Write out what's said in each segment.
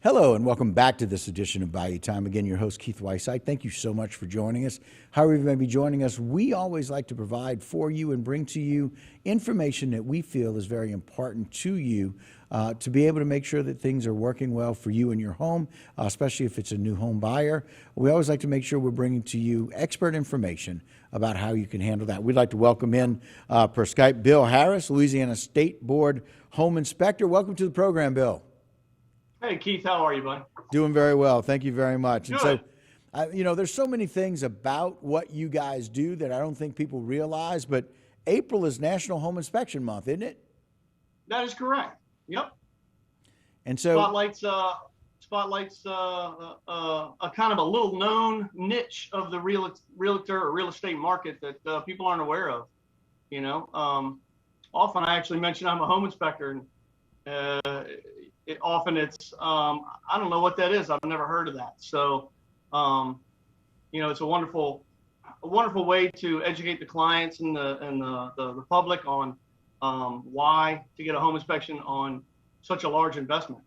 Hello, and welcome back to this edition of Value Time. Again, your host, Keith Weissite. Thank you so much for joining us. However you may be joining us, we always like to provide for you and bring to you information that we feel is very important to you to be able to make sure that things are working well for you and your home, especially if it's a new home buyer. We always like to make sure we're bringing to you expert information about how you can handle that. We'd like to welcome in, per Skype, Bill Harris, Louisiana State Board Home Inspector. Welcome to the program, Bill. Hey, Keith, how are you, bud? Doing very well. Thank you very much. Good. And so, there's so many things about what you guys do that I don't think people realize, but April is National Home Inspection Month, isn't it? That is correct. Yep. And so spotlights a kind of a little known niche of the realtor or real estate market that people aren't aware of. Often I actually mention I'm a home inspector, and it's I don't know what that is. I've never heard of that. So, it's a wonderful way to educate the clients and the public on why to get a home inspection on such a large investment.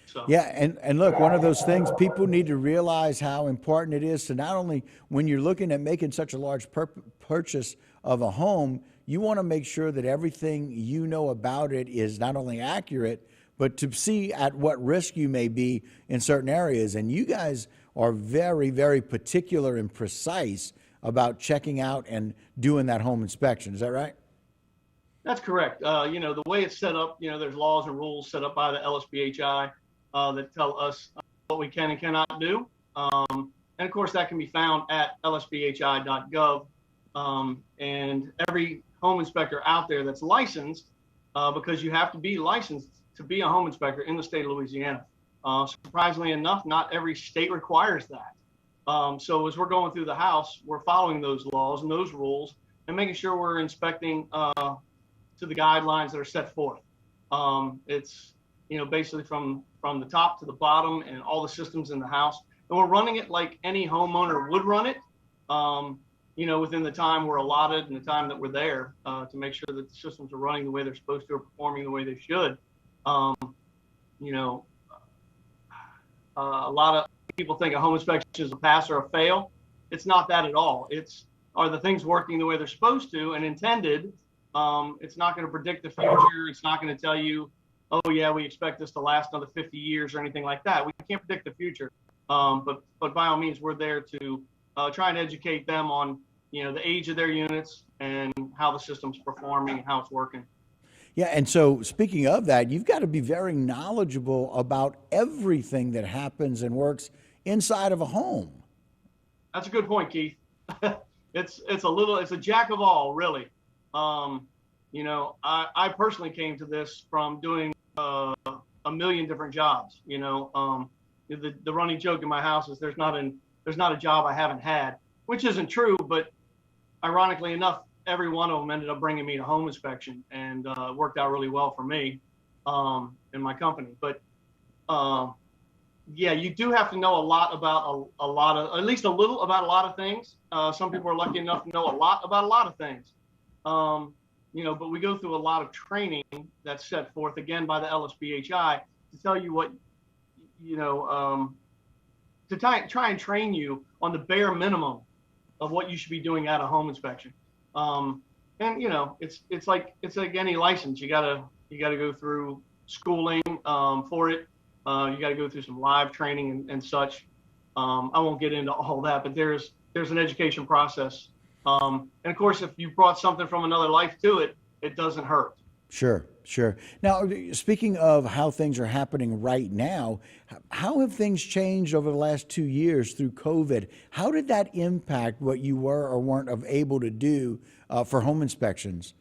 So yeah, and look, one of those things people need to realize how important it is to not only when you're looking at making such a large purchase of a home, you want to make sure that everything you know about it is not only accurate, but to see at what risk you may be in certain areas. And you guys are very, very particular and precise about checking out and doing that home inspection. Is that right? That's correct. The way it's set up, there's laws and rules set up by the LSBHI that tell us what we can and cannot do. And of course, that can be found at lsbhi.gov. And every home inspector out there that's licensed, because you have to be licensed to be a home inspector in the state of Louisiana. Surprisingly enough, not every state requires that. So as we're going through the house, we're following those laws and those rules and making sure we're inspecting to the guidelines that are set forth. It's, basically from the top to the bottom and all the systems in the house. And we're running it like any homeowner would run it, within the time we're allotted and the time that we're there to make sure that the systems are running the way they're supposed to or performing the way they should. A lot of people think a home inspection is a pass or a fail. It's not that at all. Are the things working the way they're supposed to and intended? It's not going to predict the future. It's not going to tell you, oh yeah, we expect this to last another 50 years or anything like that. We can't predict the future. But by all means, we're there to try and educate them on, the age of their units and how the system's performing and how it's working. Yeah, and so speaking of that, you've got to be very knowledgeable about everything that happens and works inside of a home. That's a good point, Keith. It's a jack of all, really. I personally came to this from doing a million different jobs. The running joke in my house is there's not a job I haven't had, which isn't true, but ironically enough, every one of them ended up bringing me to home inspection, and worked out really well for me and my company. But you do have to know a lot about at least a little about a lot of things. Some people are lucky enough to know a lot about a lot of things. But we go through a lot of training that's set forth again by the LSBHI to tell you what, to try and train you on the bare minimum of what you should be doing at a home inspection. It's like any license. You gotta go through schooling for it. You gotta go through some live training and such. I won't get into all that, but there's an education process. And of course, if you brought something from another life to it, it doesn't hurt. Sure. Now, speaking of how things are happening right now, how have things changed over the last 2 years through COVID? How did that impact what you were or weren't able to do for home inspections?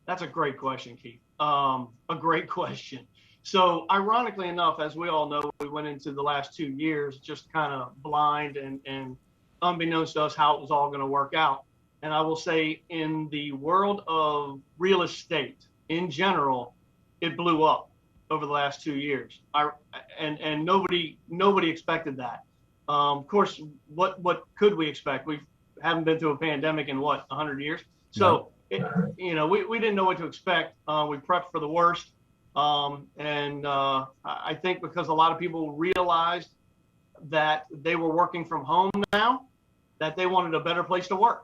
That's a great question, Keith. A great question. So ironically enough, as we all know, we went into the last 2 years just kind of blind and unbeknownst to us how it was all going to work out. And I will say in the world of real estate in general, it blew up over the last 2 years. And nobody expected that. Of course, what could we expect? We haven't been through a pandemic in 100 years. So, we didn't know what to expect. We prepped for the worst. I think because a lot of people realized that they were working from home now, that they wanted a better place to work.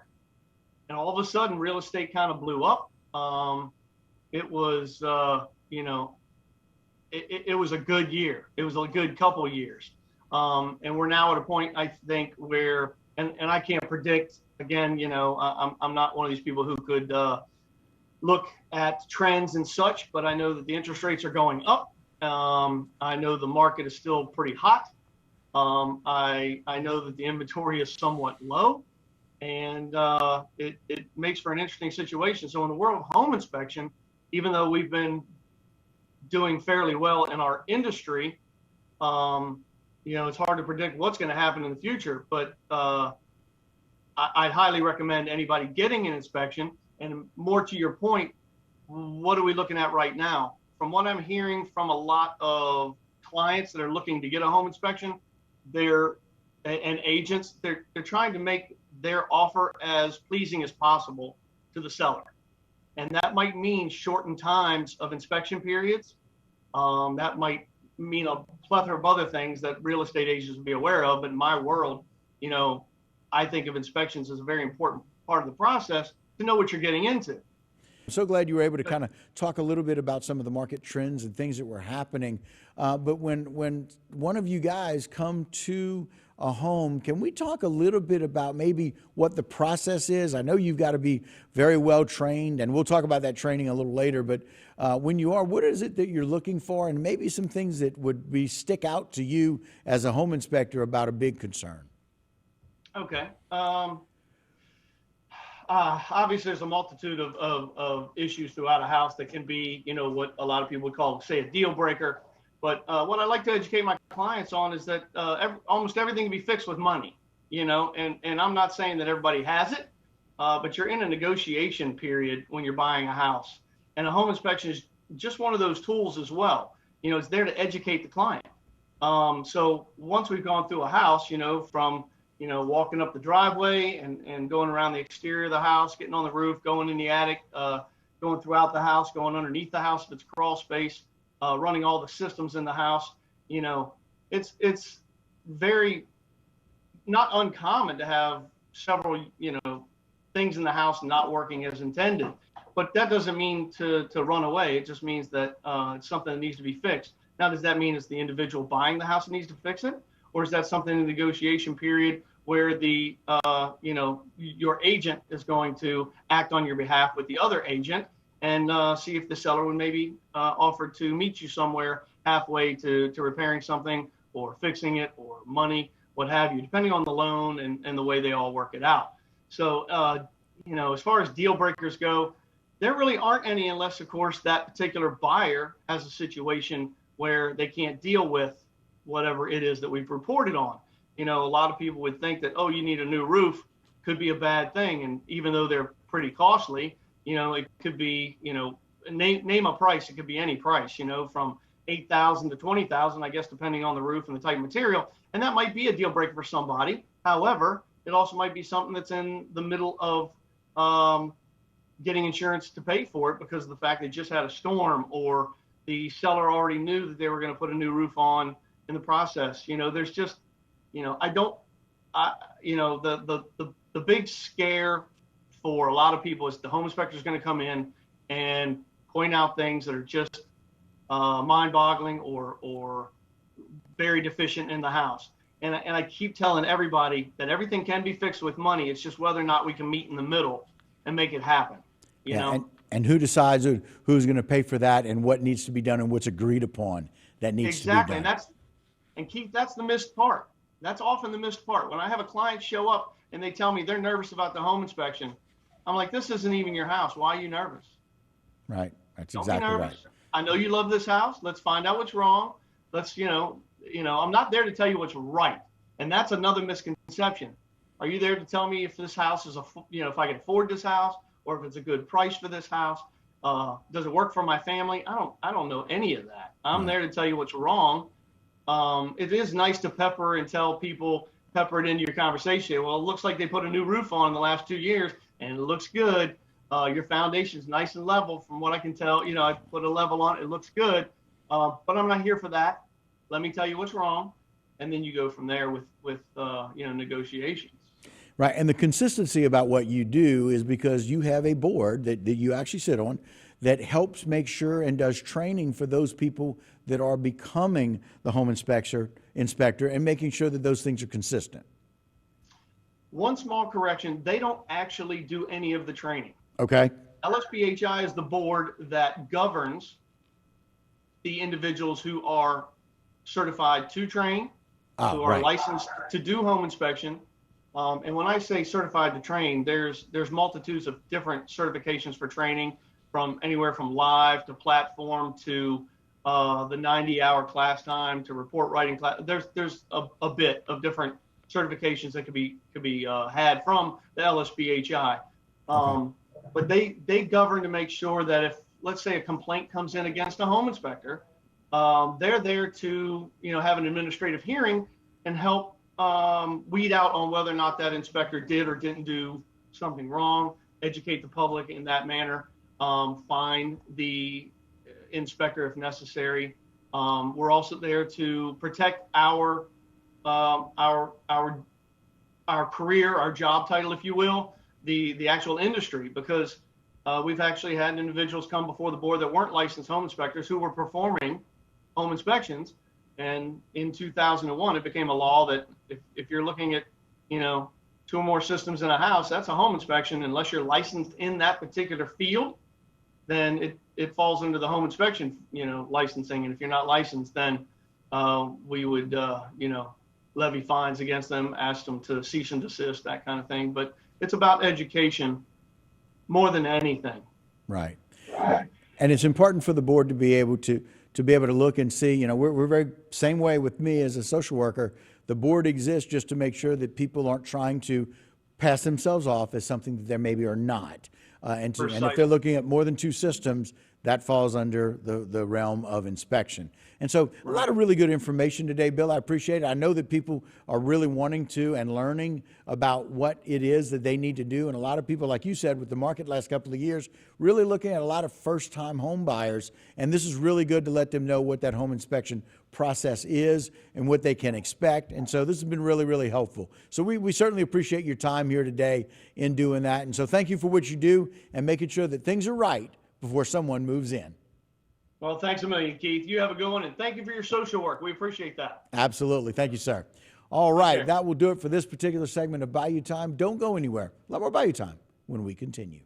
And all of a sudden, real estate kind of blew up. It was, it was a good year. It was a good couple of years. And we're now at a point, I think, where, and I can't predict, again, I'm not one of these people who could look at trends and such, but I know that the interest rates are going up. I know the market is still pretty hot. I know that the inventory is somewhat low, and it makes for an interesting situation. So in the world of home inspection, even though we've been doing fairly well in our industry, it's hard to predict what's going to happen in the future, but I'd highly recommend anybody getting an inspection. And more to your point, what are we looking at right now? From what I'm hearing from a lot of clients that are looking to get a home inspection, and agents, they're trying to make their offer as pleasing as possible to the seller. And that might mean shortened times of inspection periods. That might mean a plethora of other things that real estate agents will be aware of. But in my world, I think of inspections as a very important part of the process to know what you're getting into. I'm so glad you were able to kind of talk a little bit about some of the market trends and things that were happening. But when one of you guys come to a home, can we talk a little bit about maybe what the process is? I know you've got to be very well trained, and we'll talk about that training a little later. But when you are, what is it that you're looking for, and maybe some things that would stick out to you as a home inspector about a big concern? Okay. Obviously, there's a multitude of issues throughout a house that can be, what a lot of people would call, say, a deal breaker. But what I like to educate my clients on is that almost everything can be fixed with money, and I'm not saying that everybody has it, but you're in a negotiation period when you're buying a house. And a home inspection is just one of those tools as well. It's there to educate the client. So once we've gone through a house, from walking up the driveway and going around the exterior of the house, getting on the roof, going in the attic, going throughout the house, going underneath the house if it's crawl space, running all the systems in the house. It's very not uncommon to have several, things in the house not working as intended. But that doesn't mean to run away. It just means that it's something that needs to be fixed. Now, does that mean it's the individual buying the house that needs to fix it? Or is that something in the negotiation period where the, your agent is going to act on your behalf with the other agent and see if the seller would maybe offer to meet you somewhere halfway to repairing something or fixing it or money, what have you, depending on the loan and the way they all work it out. So, as far as deal breakers go, there really aren't any unless, of course, that particular buyer has a situation where they can't deal with whatever it is that we've reported on. A lot of people would think that, you need a new roof could be a bad thing. And even though they're pretty costly, it could be, name a price. It could be any price, from $8,000 to $20,000, I guess, depending on the roof and the type of material. And that might be a deal breaker for somebody. However, it also might be something that's in the middle of getting insurance to pay for it because of the fact they just had a storm or the seller already knew that they were going to put a new roof on in the process. There's just, the big scare for a lot of people is the home inspector is going to come in and point out things that are just mind-boggling or very deficient in the house. And I keep telling everybody that everything can be fixed with money. It's just whether or not we can meet in the middle and make it happen. You know? And who decides who's going to pay for that and what needs to be done and what's agreed upon that needs to be done. Exactly. And Keith, that's the missed part. That's often the missed part. When I have a client show up and they tell me they're nervous about the home inspection, I'm like, this isn't even your house. Why are you nervous? Right. That's Don't exactly be right. nervous. I know you love this house. Let's find out what's wrong. Let's, I'm not there to tell you what's right. And that's another misconception. Are you there to tell me if this house is if I can afford this house or if it's a good price for this house? Does it work for my family? I don't know any of that. I'm there to tell you what's wrong. It is nice to pepper and tell people, pepper it into your conversation. Well, it looks like they put a new roof on in the last 2 years and it looks good. Your foundation's nice and level from what I can tell. You know, I put a level on it. It looks good. But I'm not here for that. Let me tell you what's wrong. And then you go from there with negotiations. Right. And the consistency about what you do is because you have a board that you actually sit on that helps make sure and does training for those people that are becoming the home inspector and making sure that those things are consistent. One small correction, they don't actually do any of the training. Okay. LSBHI is the board that governs the individuals who are certified to train, who are licensed to do home inspection. And when I say certified to train, there's multitudes of different certifications for training, from anywhere from live to platform to the 90-hour class time to report writing class. There's a bit of different certifications that could be had from the LSBHI. But they govern to make sure that if, let's say, a complaint comes in against a home inspector, they're there to have an administrative hearing and help weed out on whether or not that inspector did or didn't do something wrong, educate the public in that manner, fine the inspector if necessary. We're also there to protect our career, our job title, if you will, the actual industry, because we've actually had individuals come before the board that weren't licensed home inspectors who were performing home inspections. And in 2001, it became a law that if you're looking at, 2 or more systems in a house, that's a home inspection. Unless you're licensed in that particular field, then it falls under the home inspection, licensing. And if you're not licensed, then we would, levy fines against them, ask them to cease and desist, that kind of thing. But it's about education more than anything. Right. And it's important for the board to be able to look and see, we're very same way with me as a social worker. The board exists just to make sure that people aren't trying to pass themselves off as something that they maybe are not. And if they're looking at more than 2 systems, that falls under the realm of inspection. And so a lot of really good information today, Bill. I appreciate it. I know that people are really wanting to and learning about what it is that they need to do. And a lot of people, like you said, with the market last couple of years, really looking at a lot of first-time home buyers. And this is really good to let them know what that home inspection process is and what they can expect. And so this has been really, really helpful. So we certainly appreciate your time here today in doing that. And so thank you for what you do and making sure that things are right before someone moves in. Well, thanks a million, Keith. You have a good one, and thank you for your social work. We appreciate that. Absolutely. Thank you, sir. All right, that will do it for this particular segment of Bayou Time. Don't go anywhere. A lot more Bayou Time when we continue.